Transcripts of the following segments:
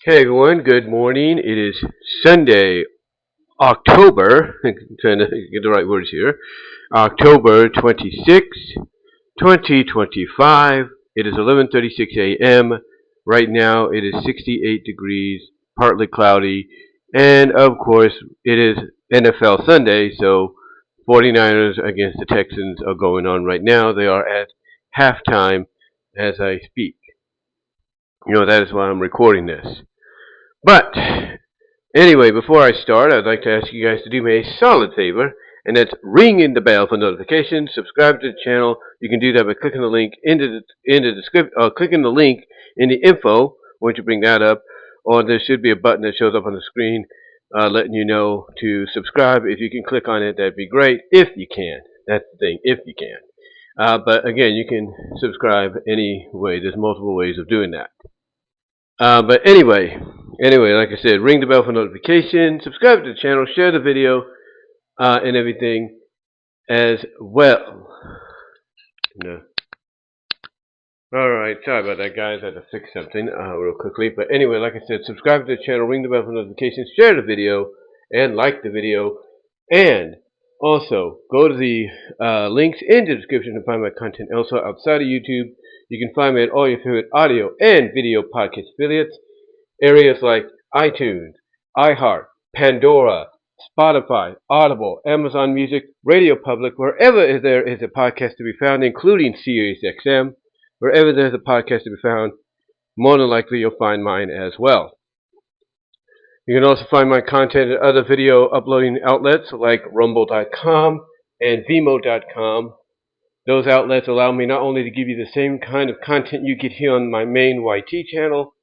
Hey everyone, good morning. It is Sunday, October, I'm trying to get the right words here, October 26th, 2025. It is 11:36 a.m. Right now it is 68 degrees, partly cloudy, and of course it is NFL Sunday, so 49ers against the Texans are going on right now. They are at halftime as I speak. That is why I'm recording this. But anyway, before I start, I'd like to ask you guys to do me a solid favor, and that's ringing the bell for notifications. Subscribe to the channel. You can do that by clicking the link in the description, clicking the link in the info once you bring that up, or there should be a button that shows up on the screen letting you know to subscribe. If you can click on it, that'd be great. If you can, that's the thing. If you can, but again, you can subscribe any way. There's multiple ways of doing that. But anyway, like I said, ring the bell for notifications, subscribe to the channel, share the video, and everything as well. No. Alright, sorry about that, guys. I had to fix something real quickly. But anyway, like I said, subscribe to the channel, ring the bell for notifications, share the video, and like the video. And also, go to the links in the description to find my content elsewhere outside of YouTube. You can find me at all your favorite audio and video podcast affiliates, areas like iTunes, iHeart, Pandora, Spotify, Audible, Amazon Music, Radio Public, wherever there is a podcast to be found, including SiriusXM. Wherever there's a podcast to be found, more than likely you'll find mine as well. You can also find my content at other video uploading outlets like Rumble.com and VENMO.com. Those outlets allow me not only to give you the same kind of content you get here on my main YT channel,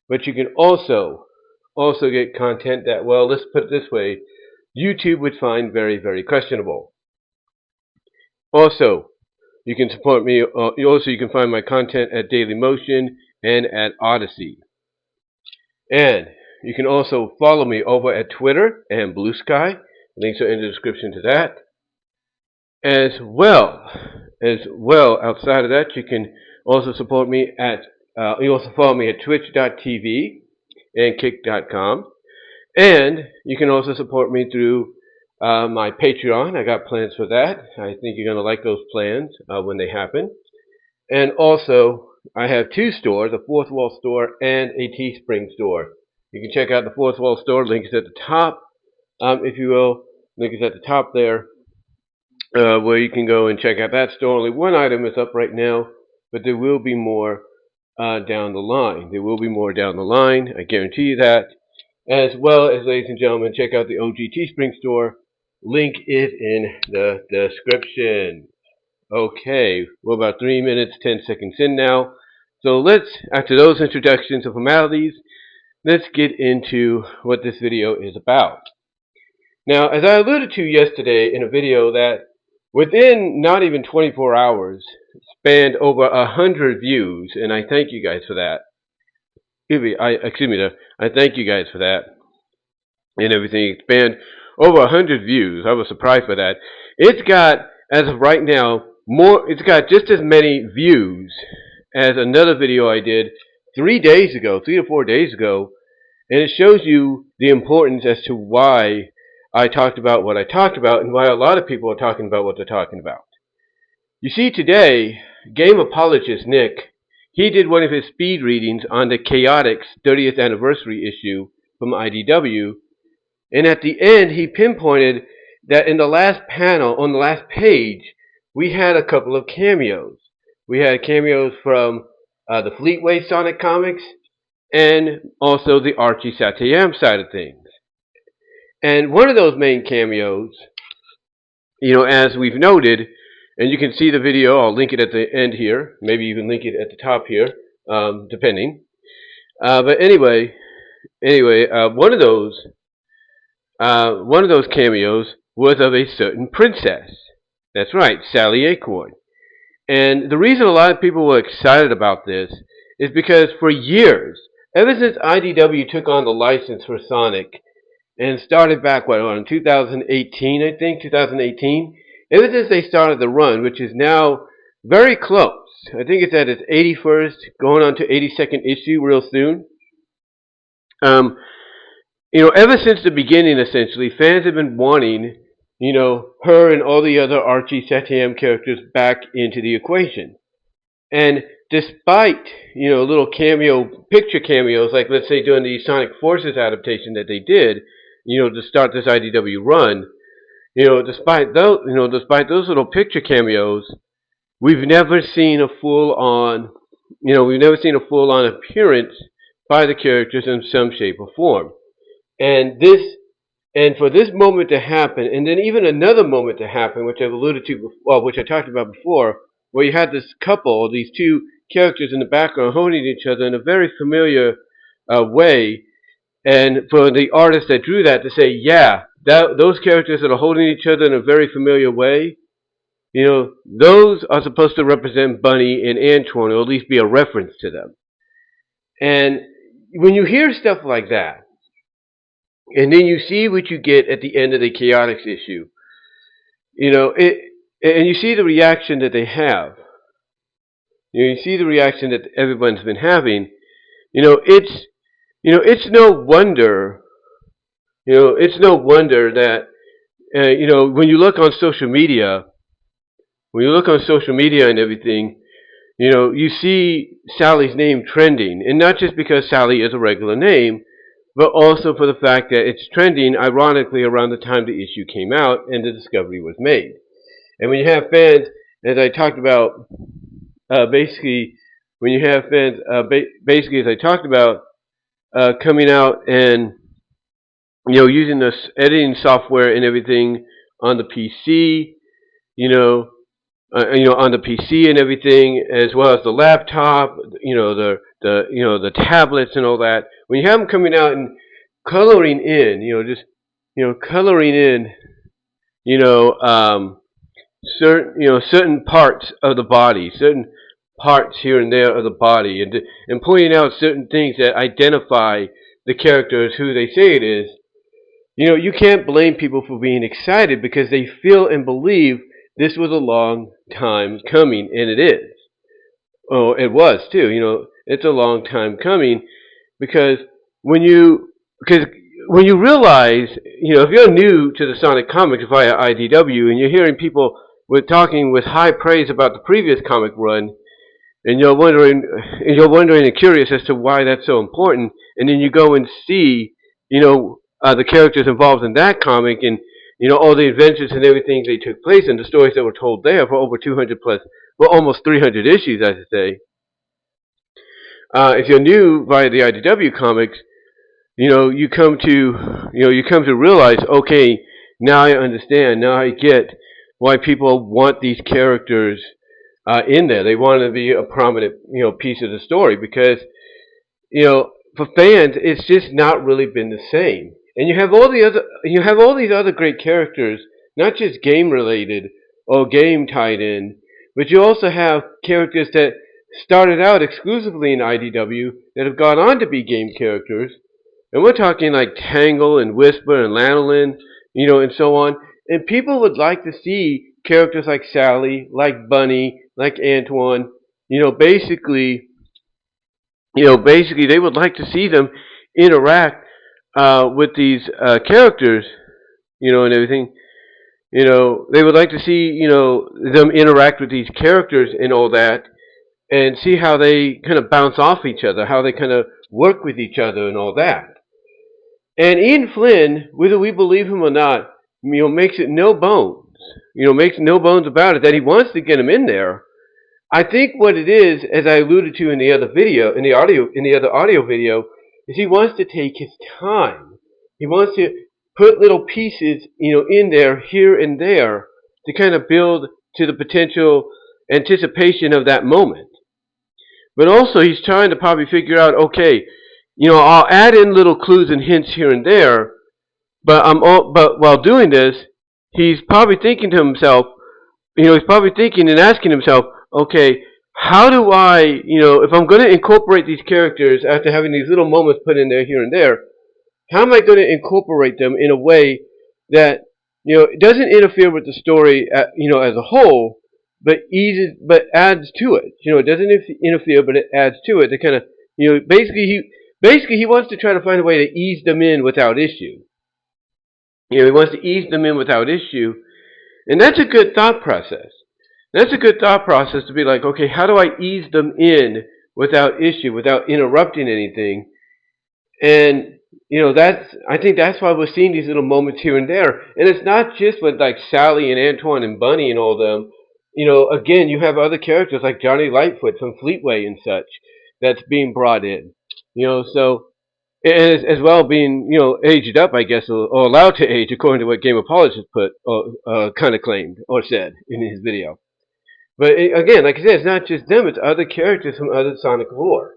but you can also get content that, well, let's put it this way, YouTube would find very, very questionable. Also, you can support me. You can find my content at Daily Motion and at Odyssey. And you can also follow me over at Twitter and Blue Sky. Links are in the description to that. As well, outside of that, you can also support me at, you also follow me at twitch.tv and kick.com. And you can also support me through my Patreon. I got plans for that. I think you're going to like those plans when they happen. And also, I have two stores, a Fourth Wall store and a Teespring store. You can check out the Fourth Wall store. Link is at the top, if you will. Link is at the top there, where you can go and check out that store. Only one item is up right now, but there will be more down the line. There will be more down the line. I guarantee you that. As well as, ladies and gentlemen, check out the OG Teespring store. Link is in the description. Okay, we're about 3 minutes, 10 seconds in now. So let's, after those introductions and formalities, let's get into what this video is about. Now, as I alluded to yesterday in a video that within not even 24 hours spanned over 100 views, and I thank you guys for that. I thank you guys for that and everything. It spanned over 100 views. I was surprised by that. It's got, as of right now, it's got just as many views as another video I did 3 to 4 days ago, and it shows you the importance as to why I talked about what I talked about and why a lot of people are talking about what they're talking about. You see, today, game apologist Nick, he did one of his speed readings on the Chaotix 30th anniversary issue from IDW, and at the end he pinpointed that in the last panel, on the last page, we had a couple of cameos. We had cameos from the Fleetway Sonic comics and also the Archie Satayam side of things. And one of those main cameos, as we've noted, and you can see the video, I'll link it at the end here, maybe even link it at the top here, depending. But anyway, one of those cameos was of a certain princess. That's right, Sally Acorn. And the reason a lot of people were excited about this is because for years, ever since IDW took on the license for Sonic and started back, in 2018, I think, 2018, ever since they started the run, which is now very close. I think it's at its 81st, going on to 82nd issue real soon. Um, ever since the beginning, essentially, fans have been wanting, her and all the other Archie Satam characters back into the equation. And despite, little picture cameos, like let's say during the Sonic Forces adaptation that they did, to start this IDW run, despite those little picture cameos, we've never seen a full-on appearance by the characters in some shape or form. And for this moment to happen, and then even another moment to happen, which I've alluded to before, which I talked about before, where you had this couple, these two characters in the background holding each other in a very familiar way, and for the artist that drew that to say, yeah, those characters that are holding each other in a very familiar way, those are supposed to represent Bunny and Antoine, or at least be a reference to them. And when you hear stuff like that, and then you see what you get at the end of the Chaotix issue, and you see the reaction that they have. You see the reaction that everyone's been having. It's no wonder. It's no wonder that when you look on social media, and everything, you see Sally's name trending, and not just because Sally is a regular name, but also for the fact that it's trending, ironically, around the time the issue came out and the discovery was made. And when you have fans, as I talked about, basically, as I talked about, coming out and using this editing software and everything on the PC, on the PC and everything, as well as the laptop, the tablets and all that. When you have them coming out and coloring in, coloring in, certain parts of the body, certain parts here and there of the body, and pointing out certain things that identify the character as who they say it is. You can't blame people for being excited because they feel and believe this was a long time coming, and it is. Oh, it was too. It's a long time coming because when you realize, if you're new to the Sonic comics via IDW and you're hearing people talking with high praise about the previous comic run, and you're wondering and curious as to why that's so important, and then you go and see, the characters involved in that comic, and all the adventures and everything they took place in, the stories that were told there for over 200 plus, well, almost 300 issues, I should say. If you're new via the IDW comics, you come to realize, okay, now I understand, now I get why people want these characters in there. They want to be a prominent, piece of the story because, for fans, it's just not really been the same. And you have all these other great characters, not just game related or game tied in, but you also have characters that started out exclusively in IDW that have gone on to be game characters. And we're talking like Tangle and Whisper and Lanolin, and so on. And people would like to see characters like Sally, like Bunny, like Antoine, basically they would like to see them interact with these characters, and everything. They would like to see, them interact with these characters and all that, and see how they kind of bounce off each other, how they kind of work with each other and all that. And Ian Flynn, whether we believe him or not, makes no bones about it that he wants to get him in there. I think what it is, as I alluded to in the other audio video, is he wants to take his time. He wants to put little pieces, in there, here and there, to kind of build to the potential anticipation of that moment. But also, he's trying to probably figure out, okay, I'll add in little clues and hints here and there, but while doing this, he's probably thinking to himself, he's probably thinking and asking himself, okay, how do I, if I'm going to incorporate these characters after having these little moments put in there here and there, how am I going to incorporate them in a way that, it doesn't interfere with the story, as a whole, but adds to it. It doesn't interfere, but it adds to it. To kind of, basically, basically he wants to try to find a way to ease them in without issue. He wants to ease them in without issue, and that's a good thought process. That's a good thought process to be like, okay, how do I ease them in without issue, without interrupting anything? And I think that's why we're seeing these little moments here and there. And it's not just with like Sally and Antoine and Bunny and all them. Again, you have other characters like Johnny Lightfoot from Fleetway and such that's being brought in. So as well being aged up, I guess, or allowed to age according to what Game Apologist put kind of claimed or said in his video. But again, like I said, it's not just them; it's other characters from other Sonic lore.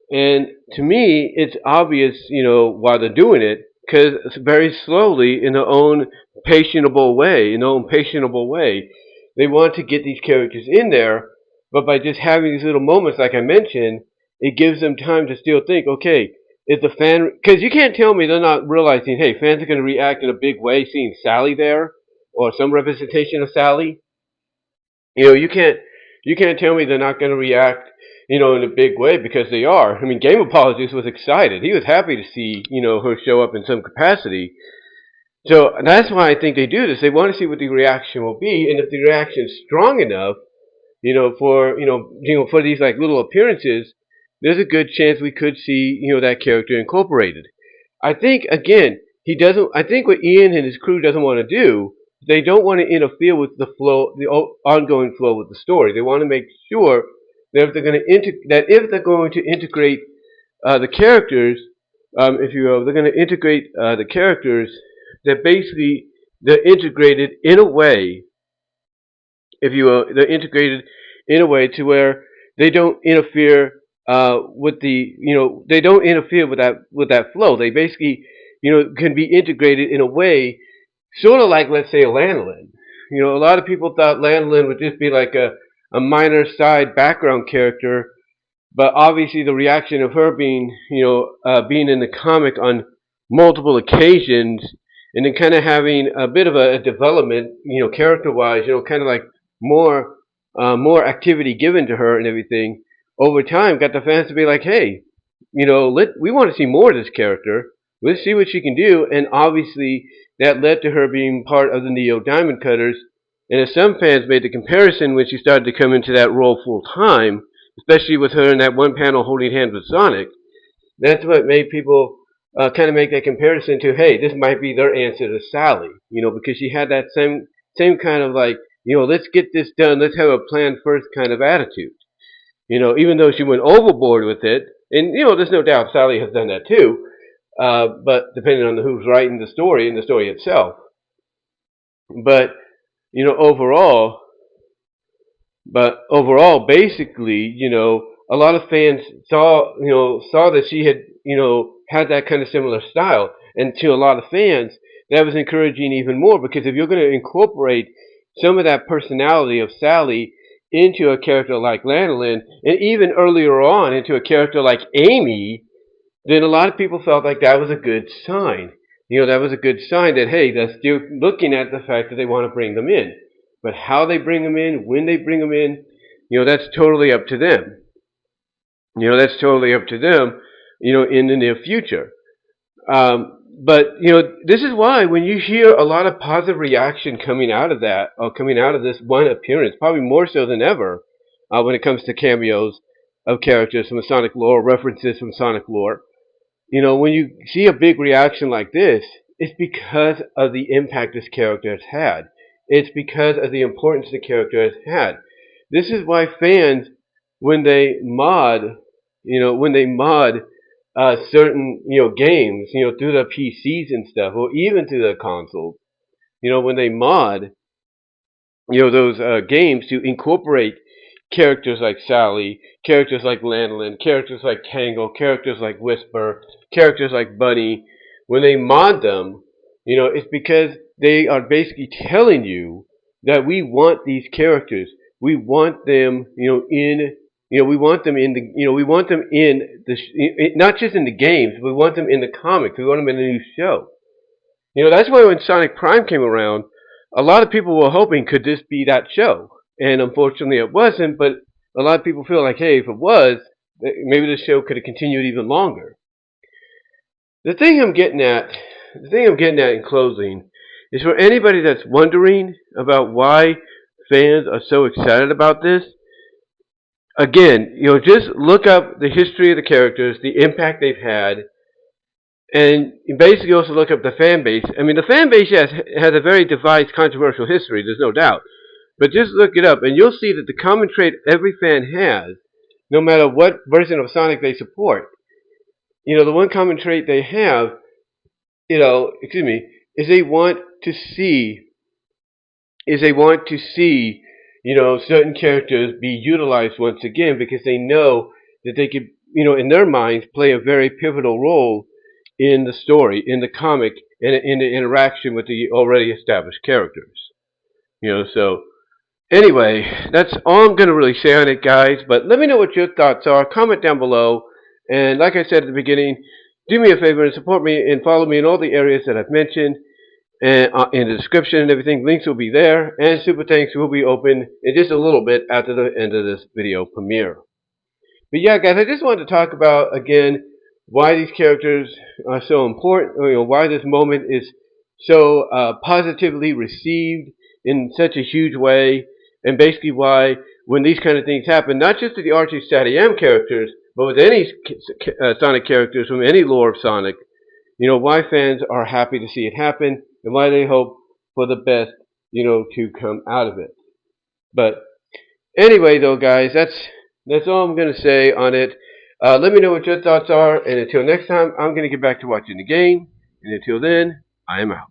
And to me, it's obvious, why they're doing it, because very slowly, in their own patientable way, they want to get these characters in there. But by just having these little moments, like I mentioned, it gives them time to still think, okay, is the fan? Because you can't tell me they're not realizing, hey, fans are going to react in a big way seeing Sally there, or some representation of Sally. You can't tell me they're not going to react, in a big way, because they are. I mean, Game Apologist was excited. He was happy to see, her show up in some capacity. So that's why I think they do this. They want to see what the reaction will be, and if the reaction is strong enough, for these like little appearances, there's a good chance we could see, that character incorporated. I think again, he doesn't. I think what Ian and his crew doesn't want to do, they don't want to interfere with the flow, the ongoing flow with the story. They want to make sure that if they're going to integrate the characters, if you will, they're going to integrate the characters, that basically they're integrated in a way, if you will, they're integrated in a way to where they don't interfere they don't interfere with that flow. They basically, can be integrated in a way, sort of like, let's say, a Lanolin. A lot of people thought Lanolin would just be like a minor side background character, but obviously the reaction of her being, being in the comic on multiple occasions, and then kind of having a bit of a development, character-wise, kind of like more activity given to her and everything over time, got the fans to be like, hey, we want to see more of this character. Let's see what she can do, and obviously that led to her being part of the Neo Diamond Cutters. And as some fans made the comparison when she started to come into that role full time, especially with her in that one panel holding hands with Sonic, that's what made people kind of make that comparison to, hey, this might be their answer to Sally, because she had that same kind of like, let's get this done, let's have a plan first kind of attitude. Even though she went overboard with it, and there's no doubt Sally has done that too, but depending on who's writing the story and the story itself. But overall, basically, a lot of fans saw that she had, had that kind of similar style, and to a lot of fans, that was encouraging even more, because if you're going to incorporate some of that personality of Sally into a character like Lanolin, and even earlier on into a character like Amy, then a lot of people felt like that was a good sign. That was a good sign that, hey, they're still looking at the fact that they want to bring them in. But how they bring them in, when they bring them in, that's totally up to them. That's totally up to them, in the near future. But this is why when you hear a lot of positive reaction coming out of that, or coming out of this one appearance, probably more so than ever, when it comes to cameos of characters from Sonic lore, references from Sonic lore, when you see a big reaction like this, it's because of the impact this character has had. It's because of the importance the character has had. This is why fans, when they mod certain games, through the PCs and stuff, or even through the consoles, when they mod those games to incorporate characters like Sally, characters like Lanolin, characters like Tangle, characters like Whisper, characters like Bunny, when they mod them, it's because they are basically telling you that we want these characters. We want them, we want them in the, not just in the games. We want them in the comics. We want them in a new show. That's why when Sonic Prime came around, a lot of people were hoping, could this be that show? And unfortunately it wasn't, but a lot of people feel like, hey, if it was, maybe the show could have continued even longer. The thing I'm getting at in closing is for anybody that's wondering about why fans are so excited about this. Again, just look up the history of the characters, the impact they've had, and you basically also look up the fan base. I mean, the fan base has a very divided, controversial history. There's no doubt. But just look it up, and you'll see that the common trait every fan has, no matter what version of Sonic they support, the one common trait they have, is they want to see, certain characters be utilized once again because they know that they could, in their minds, play a very pivotal role in the story, in the comic, and in the interaction with the already established characters. So anyway, that's all I'm going to really say on it, guys. But let me know what your thoughts are. Comment down below. And like I said at the beginning, do me a favor and support me and follow me in all the areas that I've mentioned. And in the description and everything, links will be there. And Super Thanks will be open in just a little bit after the end of this video premiere. But yeah, guys, I just wanted to talk about, again, why these characters are so important, why this moment is so positively received in such a huge way, and basically why, when these kind of things happen, not just to the Archie Stadium characters, but with any Sonic characters from any lore of Sonic, why fans are happy to see it happen, and why they hope for the best, to come out of it. But anyway, though, guys, that's all I'm going to say on it. Let me know what your thoughts are, and until next time, I'm going to get back to watching the game, and until then, I am out.